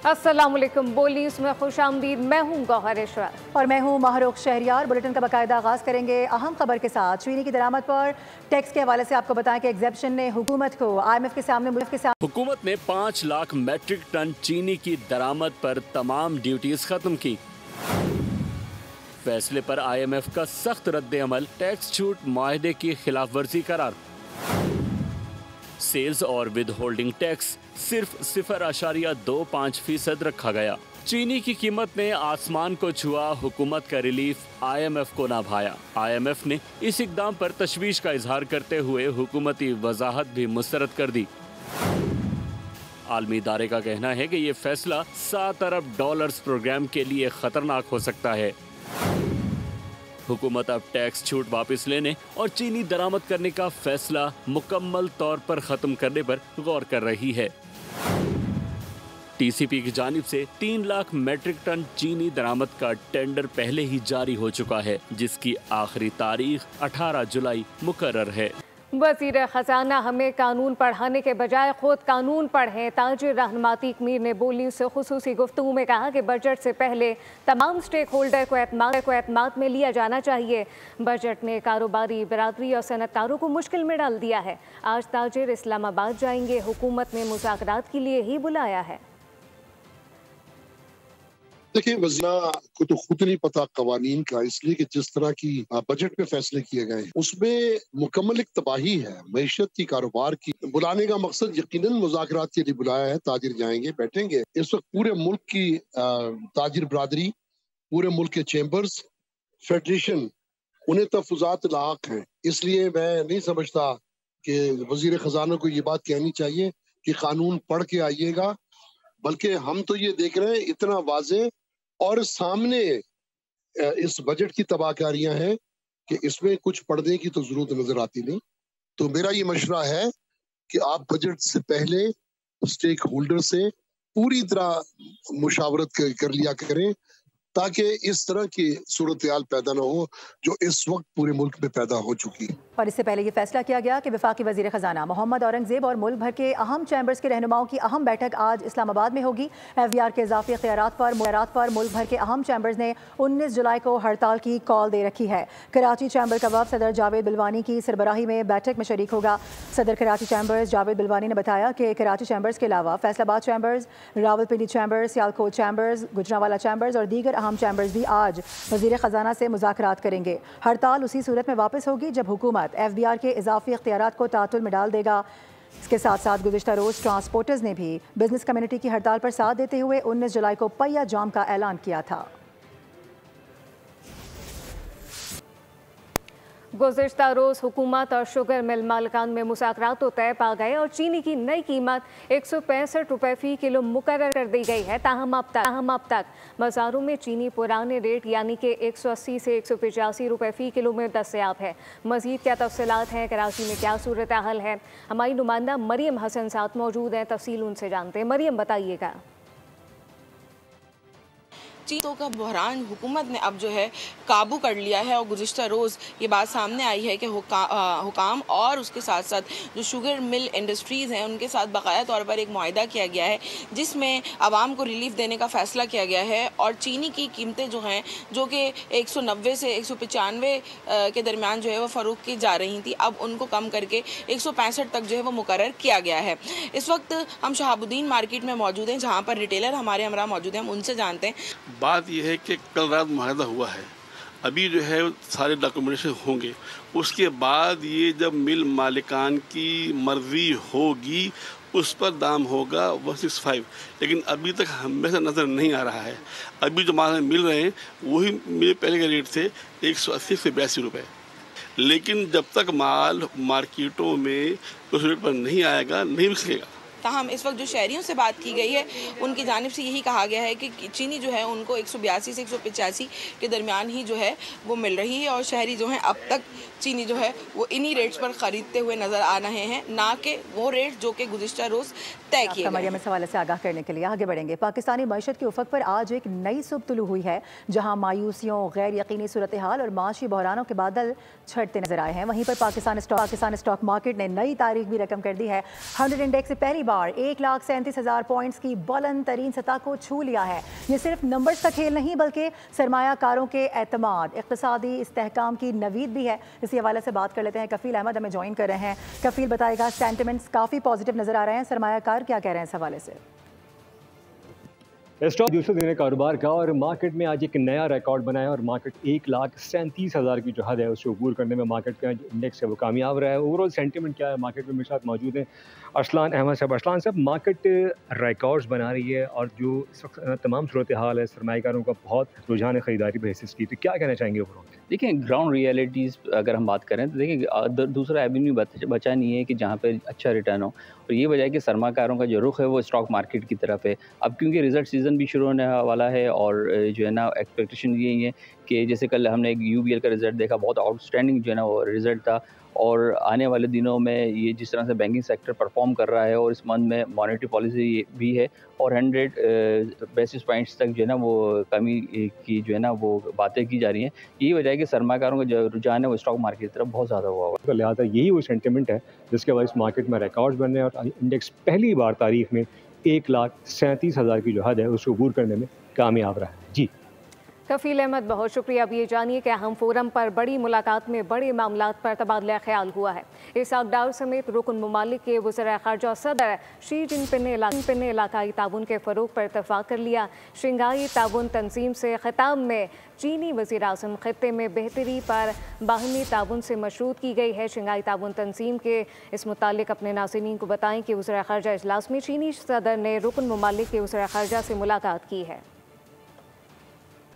अस्सलामुअलैकुम। बोल न्यूज़ में खुशामदीद। मैं हूँ गौहर इशरत और मैं हूँ माहरूख शहरियार। बुलेटिन का बाकायदा आगाज़ करेंगे अहम खबर के साथ। चीनी की दरामद पर टैक्स के हवाले से आपको बताएं कि एग्जेप्शन ने हुकूमत को IMF के सामने हुकूमत ने 5 लाख मैट्रिक टन चीनी की दरामद पर तमाम ड्यूटीज खत्म की। फैसले पर IMF का सख्त रद्द अमल, टैक्स छूट माहदे की खिलाफ वर्जी करार। सेल्स और विद होल्डिंग टैक्स सिर्फ 0.25% रखा गया। चीनी की कीमत ने आसमान को छुआ, हुकूमत का रिलीफ IMF को ना भाया। IMF ने इस इकदाम पर तशवीश का इजहार करते हुए हुकूमती वजाहत भी मुस्तरद कर दी। आलमी इदारे का कहना है कि ये फैसला $7 अरब प्रोग्राम के लिए खतरनाक हो सकता है। हुकूमत अब टैक्स छूट वापस लेने और चीनी दरामद करने का फैसला मुकम्मल तौर पर खत्म करने पर गौर कर रही है। TCP की जानिब से 3 लाख मैट्रिक टन चीनी दरामद का टेंडर पहले ही जारी हो चुका है, जिसकी आखिरी तारीख 18 जुलाई मुकर्रर है। वज़ीर ख़जाना हमें कानून पढ़ाने के बजाय खुद कानून पढ़ें। ताजिर रहनुमा अतीक मीर ने बोल न्यूज़ से खुसूसी गुफ्तगू में कहा कि बजट से पहले तमाम स्टेक होल्डर को एतमाद में लिया जाना चाहिए। बजट ने कारोबारी बरादरी और सनतकारों को मुश्किल में डाल दिया है। आज ताजिर इस्लामाबाद जाएंगे। हुकूमत ने मुज़ाकरात के लिए ही बुलाया है। देखिए, वज़ीरा को तो खुद नहीं पता कवानीन का, इसलिए कि जिस तरह की बजट में फैसले किए गए हैं उसमें मुकम्मल एक तबाही है मईशत की, कारोबार की। बुलाने का मकसद यकीनन मुज़ाकरात के लिए बुलाया है। ताजिर जाएंगे, बैठेंगे। इस वक्त पूरे मुल्क की ताजिर बरादरी, पूरे मुल्क के चैम्बर्स, फेडरेशन, उन्हें तहफ़्फ़ुज़ात लाक हैं। इसलिए मैं नहीं समझता कि वज़ीर ख़जाना को ये बात कहनी चाहिए कि कानून पढ़ के आइएगा, बल्कि हम तो ये देख रहे हैं इतना वाज़े और सामने इस बजट की तबाहकारियां हैं कि इसमें कुछ पढ़ने की तो जरूरत नजर आती नहीं। तो मेरा ये मशवरा है कि आप बजट से पहले स्टेक होल्डर से पूरी तरह मुशावरत कर लिया करें, ताकि इस तरह की सूरत हाल पैदा ना हो जो इस वक्त पूरे मुल्क में पैदा हो चुकी है। और इससे पहले ये फैसला किया गया कि वफाकी वज़ीर ख़जाना मोहम्मद औरंगज़ेब और मुल्क भर के अहम चैम्बर्स के रहनुमाओं की अहम बैठक आज इस्लामाबाद में होगी। FBR के इजाफी इख्तियारात पर मुल्क भर के अहम चैम्बर्स ने 19 जुलाई को हड़ताल की कॉल दे रखी है। कराची चैम्बर का वफ़द सदर जावेद बिलवानी की सरबराही में बैठक में शरीक होगा। सदर कराची चैम्बर्स जावेद बिलवानी ने बताया कि कराची चैम्बर्स के अलावा Faisalabad chambers, Rawalpindi chambers, Sialkot chambers, Gujranwala chambers और दीगर अहम चैम्बर्स भी आज वज़ीर ख़जाना से मुज़ाकरात करेंगे। हड़ताल उसी सूरत में वापस होगी जब हुकूमत FBR के इजाफी इख्तियारात को तातुल में डाल देगा। इसके साथ साथ गुज़िश्ता रोज़ ट्रांसपोर्टर्स ने भी बिजनेस कम्युनिटी की हड़ताल पर साथ देते हुए 19 जुलाई को पहिया जाम का ऐलान किया था। गुज़िश्ता रोज़ हुकूमत और शुगर मिल मालिकान में मुज़ाकरात तो तय पा गए और चीनी की नई कीमत 165 रुपये फ़ी किलो मुकर्रर कर दी गई है। ताहम अब तक बाज़ारों में चीनी पुराने रेट यानी कि 180 से 185 रुपये फ़ी किलो में दस्तयाब है। मज़ीद क्या तफसीलात हैं, कराची में क्या सूरत हाल है, हमारी नुमाइंदा मरियम हसन साथ मौजूद हैं। तफसील उनसे जानते हैं। मरियम, बताइएगा। चीनों का बहरान हुकूमत ने अब जो है काबू कर लिया है और गुज़िश्ता रोज़ ये बात सामने आई है कि हुकाम और उसके साथ साथ जो शुगर मिल इंडस्ट्रीज़ हैं उनके साथ बाकाया तौर पर एक मुआहिदा किया गया है, जिसमें आवाम को रिलीफ देने का फ़ैसला किया गया है। और चीनी की कीमतें जो हैं, जो कि 190 से 195 के दरमियान जो है वो फ़रोख्त की जा रही थी, अब उनको कम करके 165 तक जो है वो मुकर्रर किया गया है। इस वक्त हम शहाबुद्दीन मार्केट में मौजूद हैं, जहाँ पर रिटेलर हमारे हमरा मौजूद हैं, हम उनसे जानते हैं। बात यह है कि कल रात मुआहदा हुआ है, अभी जो है सारे डॉक्यूमेंटेशन होंगे, उसके बाद ये जब मिल मालिकान की मर्जी होगी उस पर दाम होगा 165, लेकिन अभी तक हमें से नज़र नहीं आ रहा है। अभी जो माल मिल रहे हैं वही मेरे पहले के रेट थे 180 से 82 रुपये, लेकिन जब तक माल मार्केटों में उस रेट पर नहीं आएगा नहीं बिकेगा। ताहम इस वक्त जो शहरियों से बात की गई है उनकी जानिब से यही कहा गया है कि चीनी जो है उनको 182 से 185 के दरमियान ही जो है वो मिल रही है और शहरी जो हैं अब तक चीनी जो है वो इन्हीं रेट्स पर ख़रीदते हुए नज़र आ रहे हैं, ना कि वो रेट जो कि गुज़िश्ता रोज़ तय किए गए। इस हवाले से आगाह करने के लिए आगे बढ़ेंगे। पाकिस्तानी मईशत के उफक पर आज एक नई सुबह तुलू हुई है, जहां मायूसियों, गैर यकीनी सूरत हाल और माशी बहरानों के बादल छटते नजर आए हैं। वहीं पर पाकिस्तान स्टॉक मार्केट ने नई तारीख भी रकम कर दी है। 100 इंडेक्स से पहली बार 1,37,000 पॉइंट्स की बुलंद तरीन सतह को छू लिया है। ये सिर्फ नंबर्स का खेल नहीं बल्कि सरमायाकारों के एतमाद, इक़्तिसादी इस्तेहकाम की नवीद भी है। इसी हवाले से बात कर लेते हैं। कफील अहमद हमें ज्वाइन कर रहे हैं। कफील बताएगा, सेंटिमेंट्स काफ़ी पॉजिटिव नजर आ रहे हैं, सरमायाकार क्या कह रहे हैं इस हवाले से? स्टॉक दूसरे दिन कारोबार का और मार्केट में आज एक नया रिकॉर्ड बनाया और मार्केट 1,37,000 की जो हद है उसको अबूर करने में मार्केट का इंडेक्स है वो कामयाब रहा है। ओवरऑल सेंटिमेंट क्या है मार्केट में? मेरे साथ मौजूद हैं अरसलान अहमद साहब। अरसलान साहब, मार्केट रिकॉर्ड्स बना रही है और जो तमाम सूरत हाल है, सरमायाकारों का बहुत रुझान है खरीदारी बेसिस की, तो क्या कहना चाहेंगे ओवरऑल? देखिए, ग्राउंड रियलिटीज़ अगर हम बात करें तो देखिए दूसरा एवेन्यू बचा नहीं है कि जहाँ पे अच्छा रिटर्न हो, और ये वजह है कि सरमाकारों का जो रुख है वो स्टॉक मार्केट की तरफ है। अब क्योंकि रिज़ल्ट सीज़न भी शुरू होने वाला है और जो है ना एक्सपेक्टेशन यही है कि जैसे कल हमने एक UBL का रिज़ल्ट देखा, बहुत आउटस्टैंडिंग जो है ना वो रिज़ल्ट था, और आने वाले दिनों में ये जिस तरह से बैंकिंग सेक्टर परफॉर्म कर रहा है और इस मंथ में मॉनेटरी पॉलिसी भी है और 100 बेसिस पॉइंट्स तक जो है ना वो कमी की जो है ना वो बातें की जा रही हैं। यही वजह है कि सरमाकारों का जो रुझान है वो स्टॉक मार्केट की तरफ बहुत ज़्यादा हुआ है। लिहाजा यही वो सेंटिमेंट है जिसके वजह से मार्केट में रिकॉर्ड्स बन रहे हैं और इंडेक्स पहली बार तारीख में 1,37,000 की जो हद है उसको अबूर करने में कामयाब रहा है। जी कफील अहमद, बहुत शुक्रिया। अब ये जानिए कि अहम फोरम पर बड़ी मुलाकात में बड़े मामलात पर तबादला ख्याल हुआ है। इसाक डार समेत रुकन ममालिक के वज़ीर ख़ारजा सदर शी जिनपिंग ने इलाकाई ताउन के फ़रोग़ पर इत्तफ़ाक़ कर लिया। शंघाई ताउन तंजीम से ख़िताब में चीनी वज़ीर आज़म ख़ित्ते में बेहतरी पर बाहमी ताउन से मशरूत की गई है। शंघाई ताउन तंजीम के इस मुतालिक अपने नाज़रीन को बताएं कि वज़ीर ख़ारजा इजलास में चीनी सदर ने रुकन ममालिक के वज़ीर ख़ारजा से मुलाकात की है।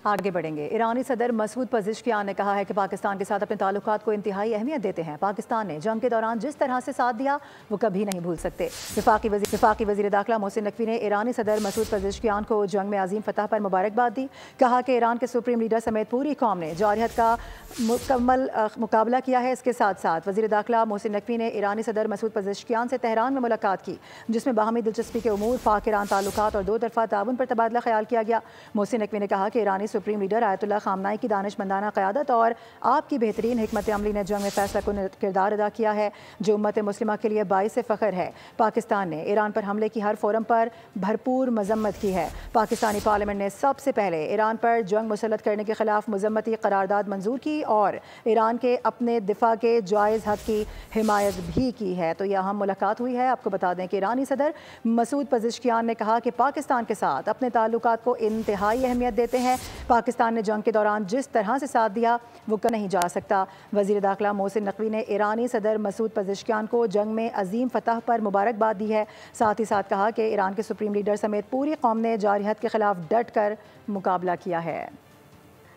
आगे बढ़ेंगे। ईरानी सदर मसूद पज़ेश्कियान ने कहा है कि पाकिस्तान के साथ अपने ताल्लुकात को इंतहाई अहमियत देते हैं। पाकिस्तान ने जंग के दौरान जिस तरह से साथ दिया वो कभी नहीं भूल सकते। वफाकी वज़ीर दाखिला मोहसिन नकवी ने ईरानी सदर मसूद पज़ेश्कियान को जंग में अजीम फतह पर मुबारकबाद दी। कहा कि ईरान के सुप्रीम लीडर समेत पूरी कौम ने जौहरियत का मुकम्मल मुकाबला किया है। इसके साथ साथ वज़ीर दाखिला मोहसिन नकवी ने ईरानी सदर मसूद पज़ेश्कियान से तेहरान में मुलाकात की, जिसमें बाहमी दिलचस्पी के उमूर, पाक ईरान ताल्लुकात और 2 तरफ़ा ताउन पर तबादला ख्याल किया गया। मोहसिन नकवी ने कहा कि ईरानी सुप्रीम लीडर आयतुल्लाह ख़ामनाई की दानिशमंदाना क़यादत और आपकी बेहतरीन हिकमत अमली ने जंग में फैसला कुन किरदार अदा किया है, जो उम्मत मुस्लिमा के लिए बाइस फ़ख्र है। पाकिस्तान ने ईरान पर हमले की हर फोरम पर भरपूर मजम्मत की है। पाकिस्तानी पार्लियामेंट ने सबसे पहले ईरान पर जंग मुसल्लत करने के खिलाफ मजम्मती करारदाद मंजूर की और ईरान के अपने दिफा के जायज़ हक की हिमायत भी की है। तो यह अहम मुलाकात हुई है। आपको बता दें कि ईरानी सदर मसूद पज़ेश्कियान ने कहा कि पाकिस्तान के साथ अपने ताल्लुकात को इंतहाई अहमियत देते हैं। पाकिस्तान ने जंग के दौरान जिस तरह से साथ दिया वो कर नहीं जा सकता। वज़ीर दाखिला मोहसिन नकवी ने ईरानी सदर मसूद पज़ेश्कियान को जंग में अजीम फतह पर मुबारकबाद दी है। साथ ही साथ कहा कि ईरान के सुप्रीम लीडर समेत पूरी कौम ने जारहियत के खिलाफ डट कर मुकाबला किया है।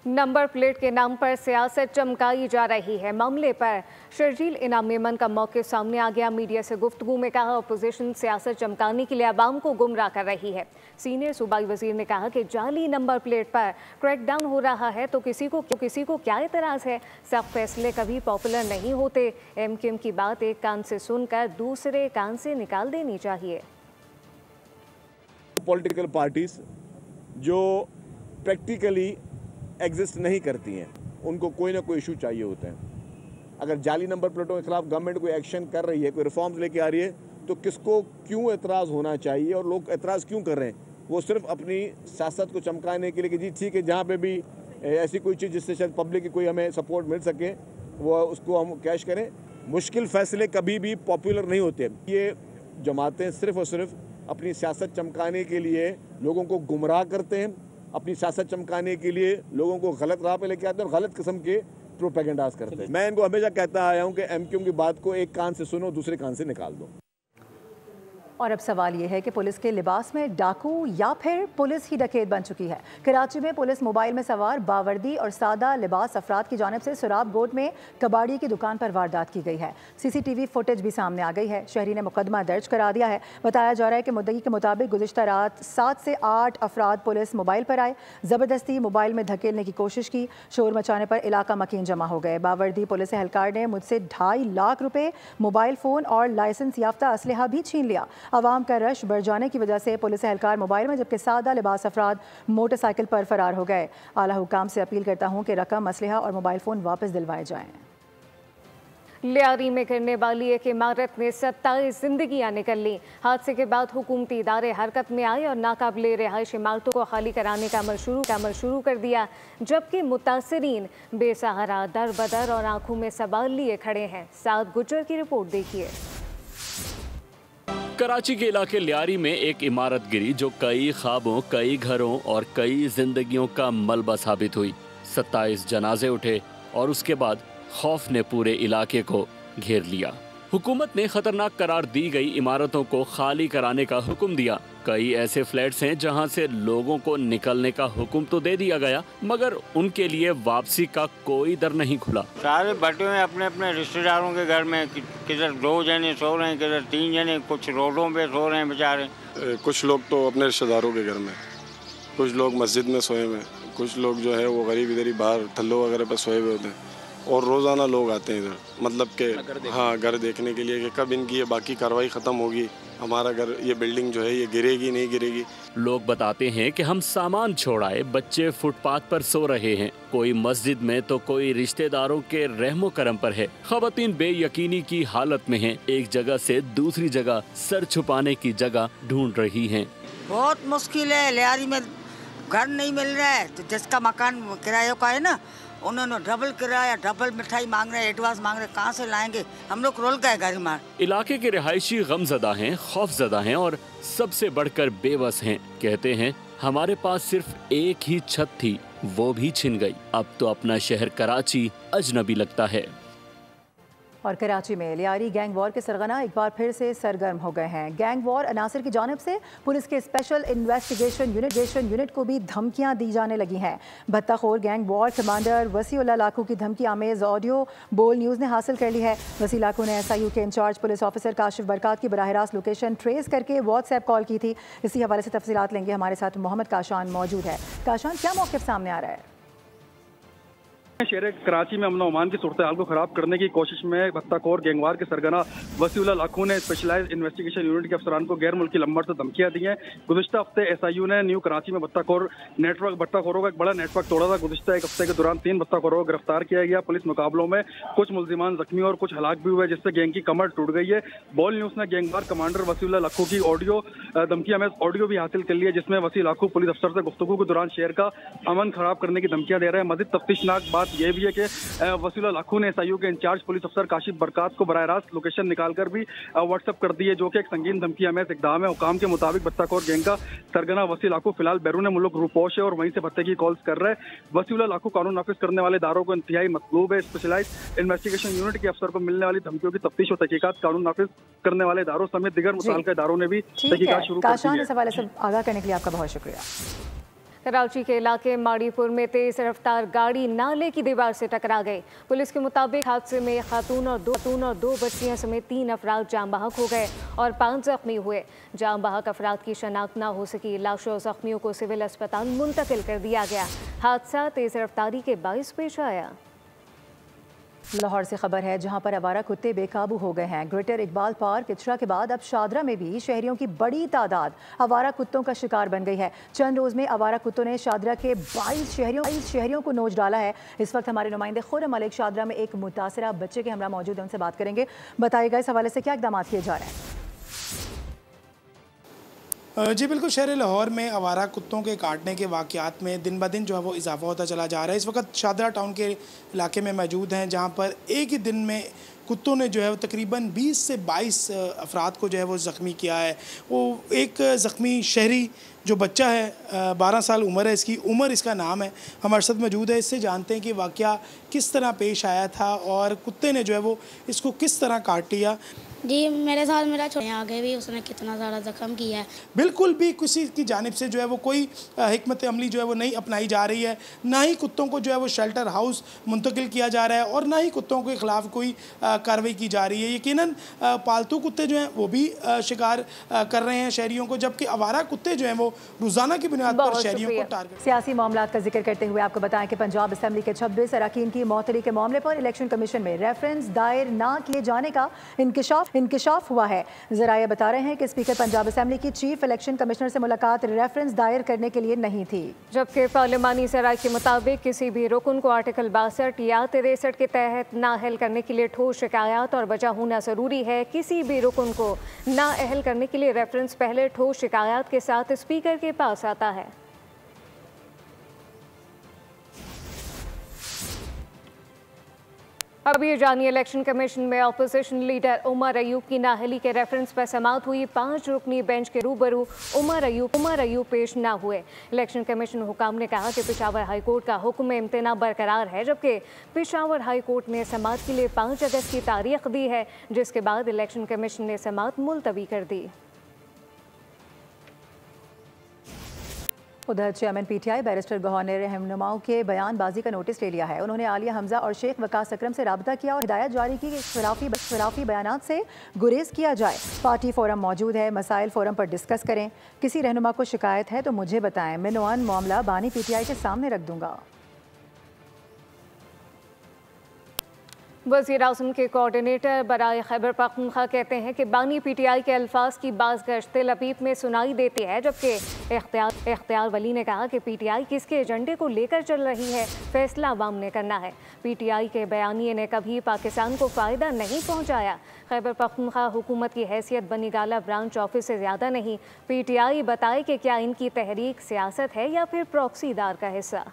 नंबर प्लेट के नाम पर सियासत चमकाई जा रही है। मामले पर शर्जील इनाम मेमन का मौक़िफ़ सामने आ गया। मीडिया से गुफ्तगू में कहा, अपोजिशन सियासत चमकाने के लिए अवाम को गुमराह कर रही है। सीनियर सूबाई वज़ीर ने कहा कि जाली नंबर प्लेट पर क्रैकडाउन हो रहा है तो किसी को क्या एतराज़ है। सख्त फैसले कभी पॉपुलर नहीं होते। MQM की बात एक कान से सुनकर दूसरे कान से निकाल देनी चाहिए। पॉलिटिकल पार्टीज जो प्रैक्टिकली एग्जिस्ट नहीं करती हैं, उनको कोई ना कोई इशू चाहिए होते हैं। अगर जाली नंबर प्लेटों के खिलाफ गवर्नमेंट कोई एक्शन कर रही है, कोई रिफॉर्म्स लेके आ रही है, तो किसको क्यों एतराज़ होना चाहिए और लोग एतराज़ क्यों कर रहे हैं? वो सिर्फ अपनी सियासत को चमकाने के लिए कि जी ठीक है, जहाँ पे भी ऐसी कोई चीज़ जिससे शायद पब्लिक की कोई हमें सपोर्ट मिल सके वो उसको हम कैश करें। मुश्किल फैसले कभी भी पॉपुलर नहीं होते। ये जमातें सिर्फ और सिर्फ अपनी सियासत चमकाने के लिए लोगों को गुमराह करते हैं, अपनी सियासत चमकाने के लिए लोगों को गलत राह पे लेके आते हैं और गलत किस्म के प्रोपेगेंडास करते हैं। मैं इनको हमेशा कहता आया हूँ कि MQM की बात को एक कान से सुनो, दूसरे कान से निकाल दो। और अब सवाल ये है कि पुलिस के लिबास में डाकू या फिर पुलिस ही डकैत बन चुकी है। कराची में पुलिस मोबाइल में सवार बावर्दी और सादा लिबास अफराद की जानिब से सुराब गोट में कबाड़ी की दुकान पर वारदात की गई है। CCTV फुटेज भी सामने आ गई है। शहरी ने मुकदमा दर्ज करा दिया है। बताया जा रहा है कि मुद्दई के मुताबिक गुज़िश्ता रात 7 से 8 अफराद पुलिस मोबाइल पर आए, ज़बरदस्ती मोबाइल में धकेलने की कोशिश की। शोर मचाने पर इलाका मकीन जमा हो गए। बावर्दी पुलिस एहलकार ने मुझसे 2.5 लाख रुपए, मोबाइल फ़ोन और लाइसेंस याफ्ता असलहा भी छीन लिया। अवाम का रश बढ़ जाने की वजह से पुलिस एहलकार मोबाइल में जबकि सादा लिबास अफराद मोटरसाइकिल पर फरार हो गए। आला हुकाम से अपील करता हूँ कि रकम, असलहा और मोबाइल फ़ोन वापस दिलवाए जाएँ। लियारी में गिरने वाली एक इमारत में 27 जिंदगियां निकल लीं। हादसे के बाद हुकूमती इदारे हरकत में आए और नाकाबिले रिहाइश इमारतों को खाली कराने का अमल शुरू कर दिया, जबकि मुतासरीन बेसहारा दर बदर और आंखों में सवाल लिए खड़े हैं। साद गुजर की रिपोर्ट देखिए। कराची के इलाके लियारी में एक इमारत गिरी जो कई ख्वाबों, कई घरों और कई जिंदगियों का मलबा साबित हुई। 27 जनाजे उठे और उसके बाद खौफ ने पूरे इलाके को घेर लिया। हुकूमत ने खतरनाक करार दी गई इमारतों को खाली कराने का हुक्म दिया। कई ऐसे फ्लैट्स हैं जहां से लोगों को निकलने का हुक्म तो दे दिया गया, मगर उनके लिए वापसी का कोई दर नहीं खुला। सारे बैठे हुए अपने अपने रिश्तेदारों के घर में, किधर 2 जने सो रहे हैं, किधर 3 जने, कुछ रोडों पे सो रहे हैं बेचारे। कुछ लोग तो अपने रिश्तेदारों के घर में, कुछ लोग मस्जिद में सोए हुए, कुछ लोग जो है वो गरीब इधर ही बाहर थल्लों वगैरह पर सोए हुए होते हैं। और रोज़ाना लोग आते हैं इधर, मतलब कि हाँ, घर देखने के लिए कि कब इनकी ये बाकी कार्रवाई ख़त्म होगी, हमारा घर, ये बिल्डिंग जो है ये गिरेगी नहीं गिरेगी। लोग बताते हैं कि हम सामान छोड़ाए, बच्चे फुटपाथ पर सो रहे हैं, कोई मस्जिद में तो कोई रिश्तेदारों के रहमो करम पर है। ख़वातीन बेयकीनी की हालत में हैं, एक जगह से दूसरी जगह सर छुपाने की जगह ढूंढ रही हैं। बहुत मुश्किल है, लियारी में घर नहीं मिल रहा है, तो जिसका मकान किराए का है ना, उन्होंने डबल किराया, डबल मिठाई मांग रहे हैं, एडवांस मांग रहे हैं, कहाँ से लाएंगे? हम लोग रोल गए घर मार। इलाके के रिहायशी गमज़दा हैं, खौफज़दा हैं और सबसे बढ़कर बेबस हैं। कहते हैं हमारे पास सिर्फ एक ही छत थी, वो भी छिन गई। अब तो अपना शहर कराची अजनबी लगता है। और कराची में लियारी गैंग वॉर के सरगना एक बार फिर से सरगर्म हो गए हैं। गैंग वॉर अनासर की जानिब से पुलिस के स्पेशल इन्वेस्टिगेशन यूनिट को भी धमकियां दी जाने लगी हैं। भत्ताखोर gang war commander Wasiullah Lakhu की धमकी आमेज ऑडियो बोल न्यूज़ ने हासिल कर ली है। वसी लाखू ने SIU के इंचार्ज पुलिस ऑफिसर काशिफ बरकात की बराह रास्त लोकेशन ट्रेस करके व्हाट्सएप कॉल की थी। इसी हवाले से तफसीलात लेंगे, हमारे साथ मोहम्मद काशान मौजूद है। काशान, क्या मौक़िफ़ सामने आ रहा है? शहर कराची में अमन अमान की सूरत हाल को खराब करने की कोशिश में भत्ताखोर गैंगवार के सरगना वसीउल्लाह लाखू ने स्पेशलाइज्ड इन्वेस्टिगेशन यूनिट के अफसरान को गैर मुल्की लंबर से धमकियां दी हैं। गुज़िश्ता हफ्ते SIU ने न्यू कराची में भत्ताखोरों का एक बड़ा नेटवर्क तोड़ा था। गुज़िश्ता एक हफ्ते के दौरान 3 भत्ताखोरों को गिरफ्तार किया गया। पुलिस मुकाबलों में कुछ मुल्जिमान जख्मी और कुछ हलाक भी हुए, जिससे गैंग की कमर टूट गई है। बोल न्यूज़ ने गैंगवार कमांडर वसीउल्लाह लाखू की धमकियां में ऑडियो भी हासिल कर ली है, जिसमें वसी लाखू पुलिस अफसर से गुफ्तगू के दौरान शहर का अमन खराब करने की धमकियां दे रहे हैं। मज़ीद तफ्तीशनाक बात यह भी है कि वसीउल्लाह लाखू ने SIU के इंचार्ज पुलिस अफसर काशिफ बरकात को बराह रास्त लोकेशन निकालकर भी व्हाट्सएप कर दी है, जो कि एक संगीन धमकी में इकदाम है। हुकाम के मुताबिक भत्ताखोर गैंग का सरगना वसी लाखू फिलहाल बैरून मुल्क रूपोश है और वहीं से भत्ते की कॉल्स कर रहे हैं। वसीउल्लाह लाखू कानून नाफिज करने वाले इदारों को इंतहाई मतलूब है। स्पेशलाइज्ड इन्वेस्टिगेशन यूनिट के अफसर को मिलने वाली धमकियों की तफ्तीश और तहकीकात कानून नाफिज करने वाले इदारों समेत दिगर मुतल्लिका इदारों ने भी तहकीकात शुरू कर दी है। इस हवाले से आगाह करने के लिए आपका बहुत शुक्रिया। कराची के इलाके माड़ीपुर में तेज रफ्तार गाड़ी नाले की दीवार से टकरा गई। पुलिस के मुताबिक हादसे में खातून और दो बच्चियां समेत 3 अफराद जाम बहक हो गए और 5 जख्मी हुए। जाम बहक अफराद की शनाख्त न हो सकी। लाशों और जख्मियों को सिविल अस्पताल मुंतकिल कर दिया गया। हादसा तेज रफ्तारी के बाइस पेश आया। लाहौर से खबर है, जहां पर आवारा कुत्ते बेकाबू हो गए हैं। ग्रेटर इकबाल पार्क इचरा के बाद अब शादरा में भी शहरियों की बड़ी तादाद आवारा कुत्तों का शिकार बन गई है। चंद रोज में आवारा कुत्तों ने शादरा के 22 शहरियों को नोच डाला है। इस वक्त हमारे नुमाइंदे खुर्रम मलिक शादरा में एक मुतासरा बच्चे के हमरा मौजूद है, उनसे बात करेंगे। बताइएगा इस हवाले से क्या इकदाम किए जा रहे हैं? जी बिल्कुल, शहर लाहौर में आवारा कुत्तों के काटने के वाक़यात में दिन ब दिन जो है वो इजाफा होता चला जा रहा है। इस वक्त शादरा टाउन के इलाके में मौजूद हैं, जहां पर एक ही दिन में कुत्तों ने जो है वो तकरीबन 20 से 22 अफराद को जो है वो ज़ख्मी किया है। वो एक ज़ख्मी शहरी जो बच्चा है 12 साल उम्र है इसकी, उमर इसका नाम है, हमारे साथ मौजूद है। इससे जानते हैं कि वाक़या किस तरह पेश आया था और कुत्ते ने जो है वो इसको किस तरह काट लिया। जी मेरे साथ मेरा छोटा आगे भी उसने कितना ज़्यादा ज़ख्म किया है। बिल्कुल भी किसी की जानिब से जो है वो कोई हिकमत अमली जो है वो नहीं अपनाई जा रही है, ना ही कुत्तों को जो है वो शेल्टर हाउस मुंतकिल किया जा रहा है और ना ही कुत्तों के ख़िलाफ़ कोई कार्रवाई की जा रही है। यकीनन पालतू कुत्ते जो हैं वो भी शिकार कर रहे हैं शहरियों को, जबकि आवारा कुत्ते जो हैं वो रोज़ाना की बुनियाद पर शहरियों को टारगेट। सियासी मामला का जिक्र करते हुए आपको बताएं कि पंजाब असम्बली के 26 अरकान की मअतली के मामले पर इलेक्शन कमीशन में रेफरेंस दायर न किए जाने का इंकशाफ हुआ है। ज़राए बता रहे हैं कि स्पीकर पंजाब असम्बली की चीफ इलेक्शन कमिश्नर से मुलाकात रेफरेंस दायर करने के लिए नहीं थी, जबकि पार्लिमानी ज़राए के मुताबिक किसी भी रुकन को आर्टिकल 62 या 63 के तहत नाअहल करने के लिए ठोस शिकायत और वजह होना ज़रूरी है। किसी भी रुकन को नाअहल करने के लिए रेफरेंस पहले ठोस शिकायत के साथ स्पीकर के पास आता है। अब ये जानिए, इलेक्शन कमीशन में अपोजिशन लीडर उमर अयूब की नाअहली के रेफरेंस पर समाअत हुई। 5 रुकनी बेंच के रूबरू उमर अयूब पेश ना हुए। इलेक्शन कमीशन हुकाम ने कहा कि पेशावर हाई कोर्ट का हुक्म इम्तना बरकरार है, जबकि पेशावर हाई कोर्ट ने समाअत के लिए 5 अगस्त की तारीख दी है, जिसके बाद इलेक्शन कमीशन ने समाअत मुलतवी कर दी। उधर चेयरमैन पीटीआई बैरिस्टर गौहर ने रहनुमाओं के बयानबाजी का नोटिस ले लिया है। उन्होंने आलिया हमजा और शेख वकास अकरम से राबता किया और हिदायत जारी की कि खिलाफी बयानात से गुरेज किया जाए। पार्टी फोरम मौजूद है, मसाइल फोरम पर डिस्कस करें। किसी रहनुमा को शिकायत है तो मुझे बताएं, मैं नौआन मामला बानी पीटीआई के सामने रख दूंगा। वज़ीर आज़म के कोऑर्डिनेटर बराए खैबर पख्तूनख्वा कहते हैं कि बानी पीटीआई के अल्फाज की बाज़गश्त तेल अबीब में सुनाई देती है, जबकि इख्तियार वली ने कहा कि पीटीआई किसके एजेंडे को लेकर चल रही है, फैसला अवाम ने करना है। पीटीआई के बयानिए ने कभी पाकिस्तान को फ़ायदा नहीं पहुँचाया। खैबर पख्तूनख्वा हुकूमत की हैसियत बनी गाला ब्रांच ऑफिस से ज़्यादा नहीं। पीटीआई बताए कि क्या इनकी तहरीक सियासत है या फिर प्रॉक्सी इदार का हिस्सा।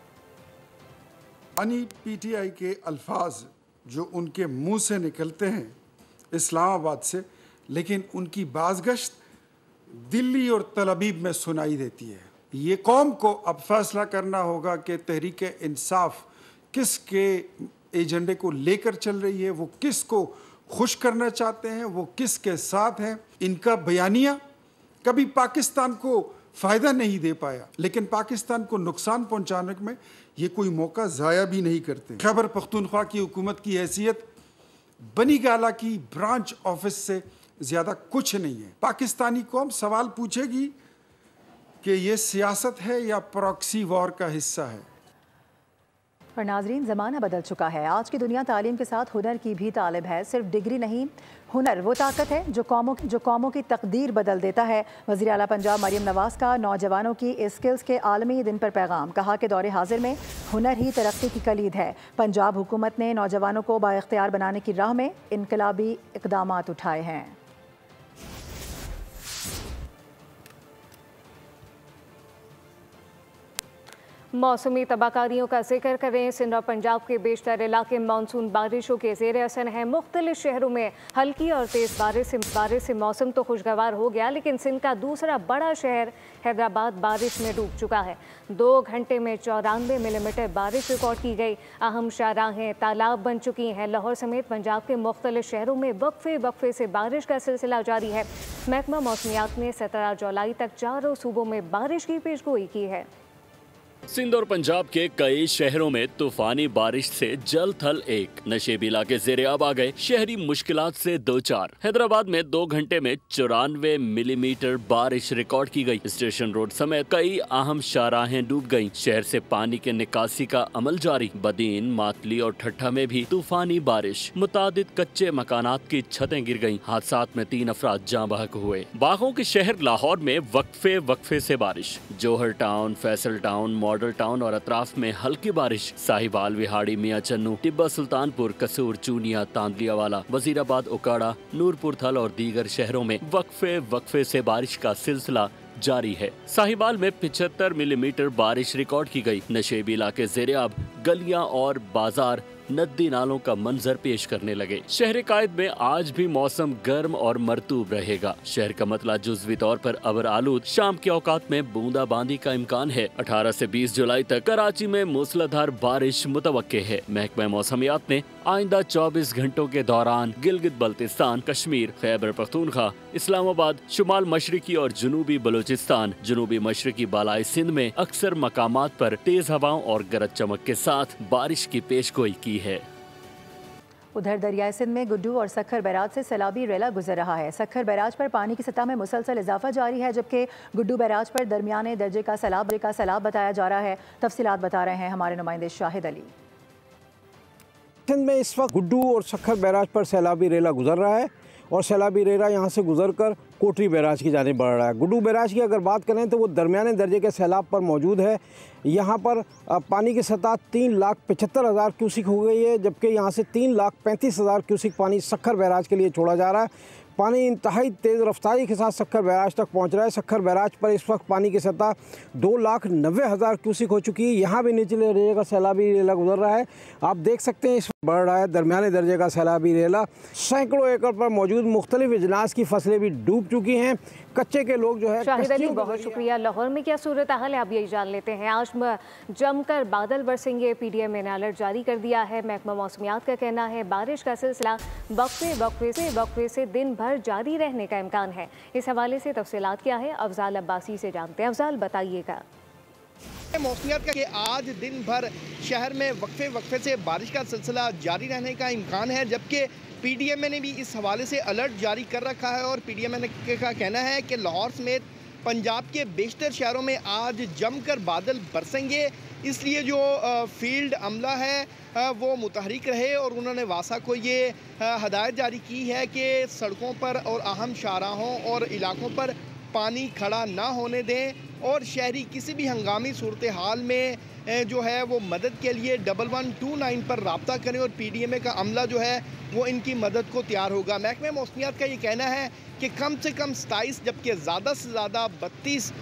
बानी पीटीआई के अल्फाज जो उनके मुंह से निकलते हैं इस्लामाबाद से, लेकिन उनकी बाज़गश्त दिल्ली और तल अबीब में सुनाई देती है। ये कौम को अब फैसला करना होगा कि तहरीक इंसाफ किसके एजेंडे को लेकर चल रही है, वो किस को खुश करना चाहते हैं, वो किसके साथ हैं। इनका बयानिया कभी पाकिस्तान को फ़ायदा नहीं दे पाया, लेकिन पाकिस्तान को नुकसान पहुंचाने में ये कोई मौका ज़ाया भी नहीं करते। खैबर पख्तूनख्वा की हुकूमत की हैसियत बनी गाला की ब्रांच ऑफिस से ज़्यादा कुछ नहीं है। पाकिस्तानी कौम सवाल पूछेगी कि ये सियासत है या प्रॉक्सी वॉर का हिस्सा है। और नाजरीन, ज़माना बदल चुका है। आज की दुनिया तालीम के साथ हुनर की भी तालिब है। सिर्फ डिग्री नहीं, हुनर वो ताकत है जो कौमों की तकदीर बदल देता है। वज़ीर आला पंजाब मरियम नवाज़ का नौजवानों की स्किल्स के आलमी दिन पर पैगाम। कहा कि दौरे हाजिर में हुनर ही तरक्की की कलीद है। पंजाब हुकूमत ने नौजवानों को बाइख्तियार बनाने की राह में इनकलाबी इक़दामात उठाए हैं। मौसमी तबाकारियों का जिक्र करें। सिंध और पंजाब के बेशतर इलाके मानसून बारिशों के ज़ेर असर हैं। मुख्तलिफ शहरों में हल्की और तेज़ बारिश से मौसम तो खुशगवार हो गया, लेकिन सिंध का दूसरा बड़ा शहर हैदराबाद बारिश में डूब चुका है। 2 घंटे में 94 मिलीमीटर बारिश रिकॉर्ड की गई। अहम शाहराहें तालाब बन चुकी हैं। लाहौर समेत पंजाब के मुख्तलिफ शहरों में वक्फे से बारिश का सिलसिला जारी है। महकमा मौसमियात ने 17 जुलाई तक चारों सूबों में बारिश की पेशगोई की है। सिंध और पंजाब के कई शहरों में तूफानी बारिश से जल थल एक, नशेबी इलाके ज़ेरे आब आ गए, शहरी मुश्किलात से 2-4। हैदराबाद में 2 घंटे में 94 मिलीमीटर बारिश रिकॉर्ड की गई। स्टेशन रोड समेत कई अहम शाहराहें डूब गईं। शहर से पानी के निकासी का अमल जारी। बदीन, मातली और ठट्ठा में भी तूफानी बारिश। मुतादिद कच्चे मकानात की छतें गिर गयी। हादसात में 3 अफराद जाँ बहक हुए। बागों के शहर लाहौर में वक्फे से बारिश। Johar town, Faisal town, model town और अतराफ में हल्की बारिश। साहिवाल, विहाड़ी, मियां चन्नू, टिब्बा सुल्तानपुर, कसूर, चूनिया, तांदलियावाला, वजीराबाद, उकाड़ा, नूरपुर थल और दीगर शहरों में वक्फे से बारिश का सिलसिला जारी है। साहिवाल में 75 मिलीमीटर बारिश रिकॉर्ड की गई। नशेबी इलाके ज़ेरे आब, गलियां और बाजार नदी नालों का मंजर पेश करने लगे। शहर कायद में आज भी मौसम गर्म और मरतूब रहेगा। शहर का मतला जुज़वी तौर पर अबर आलूद, शाम के औकात में बूंदाबांदी का इम्कान है। 18 से 20 जुलाई तक कराची में मूसलाधार बारिश मुतवक्के है। महकमा मौसमियात ने आइंदा 24 घंटों के दौरान गिलगित बल्तिस्तान, कश्मीर, खैबर पख्तूनख्वा, इस्लामाबाद, शुमाल मशरकी और जनूबी बलूचिस्तान, जनूबी मशरकी बालाई सिंध में अक्सर मकामात पर तेज हवाओं और गरज चमक के साथ बारिश की पेशगोई की है। उधर दरियाई सिंध में गुड्डू और सखर बैराज से सैलाबी रेला गुजर रहा है। सखर बैराज पर पानी की सतह में मुसलसल इजाफा जारी है, जबकि गुड्डू बैराज पर दरमियाने दर्जे का सैलाब बताया जा रहा है। तफसीलात बता रहे हैं हमारे नुमाइंदे शाहिद अली। सिंध में इस वक्त गुड्डू और सखर बैराज पर सैलाबी रेला गुजर रहा है और सैलाबी रेला यहाँ से गुजरकर कोटरी बैराज की जानिब बढ़ रहा है। गुड्डू बैराज की अगर बात करें तो वो दरमियाने दर्जे के सैलाब पर मौजूद है। यहाँ पर पानी की सतह 3,75,000 क्यूसिक हो गई है, जबकि यहाँ से 3,35,000 क्यूसिक पानी सखर बैराज के लिए छोड़ा जा रहा है। पानी इंतहाई तेज़ रफ्तारी के साथ सखर बैराज तक पहुँच रहा है। सखर बैराज पर इस वक्त पानी की सतह 2,90,000 क्यूसिक हो चुकी है। यहाँ भी निचले दर्जे का सैलाबी रेला गुजर रहा है। आप देख सकते हैं इस वक्त बढ़ रहा है दरमियाने दर्जे का सैलाबी रेला। सैकड़ों एकड़ पर मौजूद मुख्तलिफ अजनास की फसलें भी डूब चुकी हैं। कच्चे के लोग जो है। शाहिद अली, बहुत शुक्रिया। लाहौर में क्या सूरत हाल है, आप यही जान लेते हैं। आज जमकर बादल बरसेंगे, पीडीएम ने अलर्ट जारी कर दिया है। महकमा मौसमियात का कहना है बारिश का सिलसिला वक्फे से दिन भर जारी रहने का इम्कान है। इस हवाले से तफसीलात क्या है, अफजाल अब्बासी से जानते हैं। अफजाल, बताइएगा। मौसमियात का कि आज दिन भर शहर में वक्फे से बारिश का सिलसिला जारी रहने का इम्कान है, जबकि पीडीएमए ने भी इस हवाले से अलर्ट जारी कर रखा है। और पीडीएमए का कहना है कि लाहौर समेत पंजाब के बेशतर शहरों में आज जमकर बादल बरसेंगे, इसलिए जो फील्ड अमला है वो मुतहरिक रहे। और उन्होंने वासा को ये हदायत जारी की है कि सड़कों पर और अहम शाहराहों और इलाकों पर पानी खड़ा ना होने दें और शहरी किसी भी हंगामी सूरत हाल में जो है वो मदद के लिए 1129 पर रब्ता करें और पीडीएमए का अमला जो है वो इनकी मदद को तैयार होगा। महकमा मौसमियात का ये कहना है कि कम से कम 27 जबकि ज़्यादा से ज़्यादा 32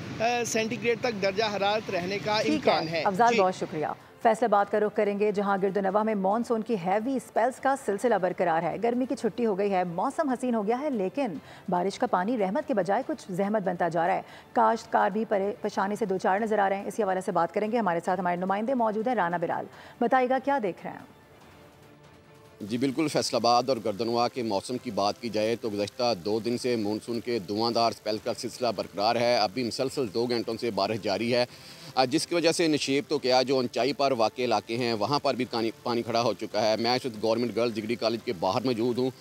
सेंटीग्रेड तक दर्जा हरारत रहने का इम्कान है। अफजाल, बहुत शुक्रिया। फैसलाबाद का रुख करेंगे, जहां गिरदोनवा में मानसून की हैवी स्पेल्स का सिलसिला बरकरार है। गर्मी की छुट्टी हो गई है, मौसम हसीन हो गया है, लेकिन बारिश का पानी रहमत के बजाय कुछ जहमत बनता जा रहा है। काश्तकार भी परेशानी से दो चार नजर आ रहे हैं। इसी हवाले से बात करेंगे। हमारे साथ हमारे नुमाइंदे मौजूद हैं। राना बिलाल, बताइएगा क्या देख रहे हैं। जी बिल्कुल, फैसलाबाद और गर्दनवा के मौसम की बात की जाए तो गुज़श्ता 2 दिन से मानसून के धुआंधार स्पेल का सिलसिला बरकरार है। अभी मुसलसल 2 घंटों से बारिश जारी है, जिसकी वजह से नशेब तो क्या जो ऊंचाई पर वाक़े इलाके हैं वहाँ पर भी पानी खड़ा हो चुका है। मैं इस वक्त गवर्नमेंट गर्ल्स डिग्री कॉलेज के बाहर मौजूद हूँ।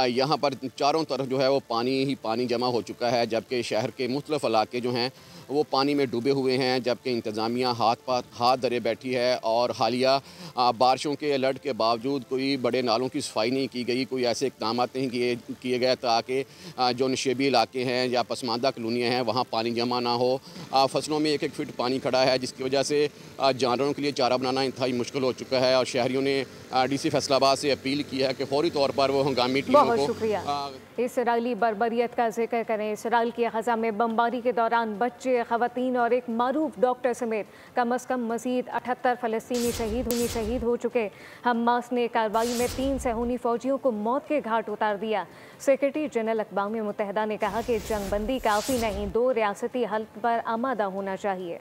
यहाँ पर चारों तरफ जो है वो पानी ही पानी जमा हो चुका है, जबकि शहर के मुख्तलिफ इलाके जो हैं वो पानी में डूबे हुए हैं, जबकि इंतज़ामिया हाथ धरे बैठी है। और हालिया बारिशों के अलर्ट के बावजूद कोई बड़े नालों की सफाई नहीं की गई, कोई ऐसे इक़दाम नहीं किए गए ताकि जो नशेबी इलाके हैं या पसमानदा कॉलोनियाँ हैं वहाँ पानी जमा ना हो। फसलों में 1-1 फीट पानी खड़ा है, जिसकी वजह से जानवरों के लिए चारा बनाना इंतहाई मुश्किल हो चुका है। और शहरियों ने डीसी फैसलाबाद से अपील की है कि फौरी तौर पर वो हंगामी टीमों को। शुक्रिया। इसराइली बर्बरियत का जिक्र करें। इसराइल की ग़ज़ा में बमबारी के दौरान बच्चे, ख़वातीन और एक मारूफ डॉक्टर समेत कम अज़ कम मज़ीद 78 फ़लस्तीनी शहीद हो चुके। हमास ने कार्रवाई में 3 सहूनी फ़ौजियों को मौत के घाट उतार दिया। सेक्रेटरी जनरल अक़वाम मुत्तहिदा ने कहा कि जंगबंदी काफ़ी नहीं, 2 रियासती हल पर आमादा होना चाहिए।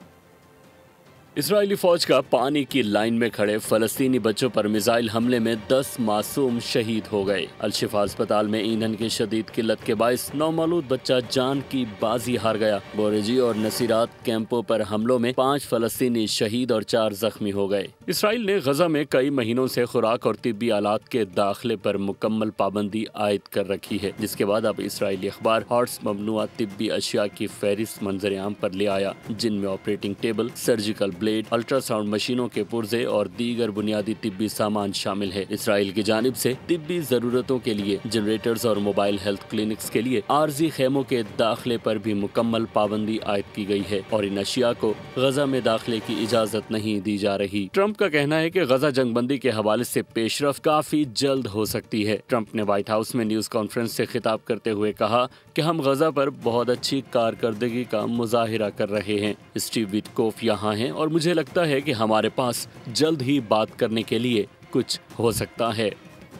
इजरायली फौज का पानी की लाइन में खड़े फलस्तीनी बच्चों पर मिसाइल हमले में 10 मासूम शहीद हो गए। अलशिफा अस्पताल में ईंधन की शदीद किल्लत के बायस नौमौलूद बच्चा जान की बाजी हार गया। बोरेजी और नसीरात कैंपों पर हमलों में 5 फलस्तीनी शहीद और 4 जख्मी हो गए। इसराइल ने गजा में कई महीनों से खुराक और तिब्बी आलात के दाखिले पर मुकम्मल पाबंदी आयद कर रखी है, जिसके बाद अब इसराइली अखबार हॉट्स ममनुआ तिब्बी अशिया की फहरिस्त मंजर आम पर ले आया, जिनमें operating table, surgical blade, ultrasound मशीनों के पुर्जे और दीगर बुनियादी तिब्बी सामान शामिल है। इसराइल की जानिब से तिब्बी जरूरतों के लिए जनरेटर्स और मोबाइल हेल्थ क्लिनिक्स के लिए आर्जी खेमों के दाखिले पर भी मुकम्मल पाबंदी आयद की गई है और इन अशिया को गजा में दाखिले की इजाजत नहीं दी जा रही। ट्रंप का कहना है कि गजा जंगबंदी के हवाले से पेशरफ काफी जल्द हो सकती है। ट्रंप ने व्हाइट हाउस में न्यूज कॉन्फ्रेंस से खिताब करते हुए कहा कि हम गजा पर बहुत अच्छी कारकर्दगी का मुजाहिरा कर रहे हैं। स्टीव विटकोफ यहाँ हैं और मुझे लगता है कि हमारे पास जल्द ही बात करने के लिए कुछ हो सकता है।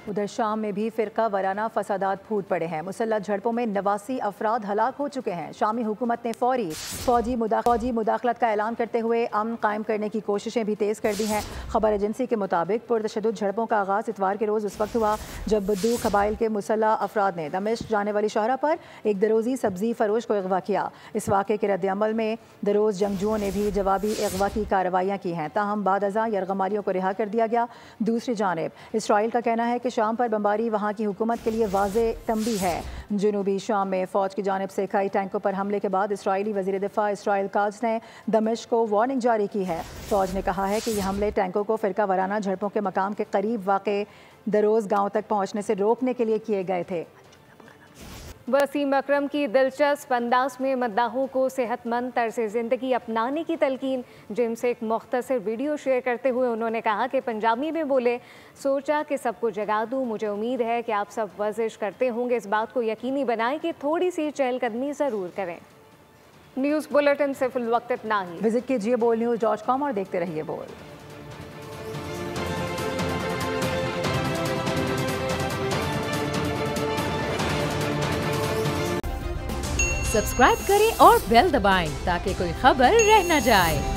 उधर शाम में भी फिरका वाराना फसादात फूट पड़े हैं। मुसल्लह झड़पों में 89 अफराद हलाक हो चुके हैं। शामी हुकूमत ने फौजी मुदाखलत का ऐलान करते हुए अमन कायम करने की कोशिशें भी तेज़ कर दी हैं। खबर एजेंसी के मुताबिक पुरतशद्दुद झड़पों का आगाज़ इतवार के रोज़ उस वक्त हुआ जब बद्दू कबाइल के मुसल्लह अफराद ने दमिश्क जाने वाली शाहरा पर एक दरोज़ी सब्जी फरोश को अगवा किया। इस वाक़े के रद्द-ए-अमल में दरोज़ जंगजुओं ने भी जवाबी अगवा की कार्रवाइयाँ की हैं। ताहम बाद अज़ां यरगमालियों को रिहा कर दिया गया। दूसरी जानिब इसराइल का कहना है कि शाम पर बमबारी वहाँ की हुकूमत के लिए वाज़े तंबी है। जनूबी शाम में फ़ौज की जानिब से कई टैंकों पर हमले के बाद इसराइली वज़ीर दिफ़ा इसराइल काज ने दमिश्क को वार्निंग जारी की है। फ़ौज ने कहा है कि ये हमले टैंकों को फ़िरका वाराना झड़पों के मकाम के करीब वाक़े दरोज़ गाँव तक पहुँचने से रोकने के लिए किए गए थे। वसीम अकरम की दिलचस्प अंदाज में मद्दाहों को सेहतमंद तर्ज ज़िंदगी अपनाने की तलकीन, जिम से एक मुख्तसर वीडियो शेयर करते हुए उन्होंने कहा कि पंजाबी में बोले, सोचा कि सबको जगा दूँ, मुझे उम्मीद है कि आप सब वर्जिश करते होंगे। इस बात को यकीनी बनाएं कि थोड़ी सी चहलकदमी ज़रूर करें। न्यूज़ बुलेटिन से फिल वक्त इतना ही। विजिट कीजिए bolnews.com और देखते रहिए बोल। सब्सक्राइब करें और बेल दबाएं ताकि कोई खबर रह न जाए।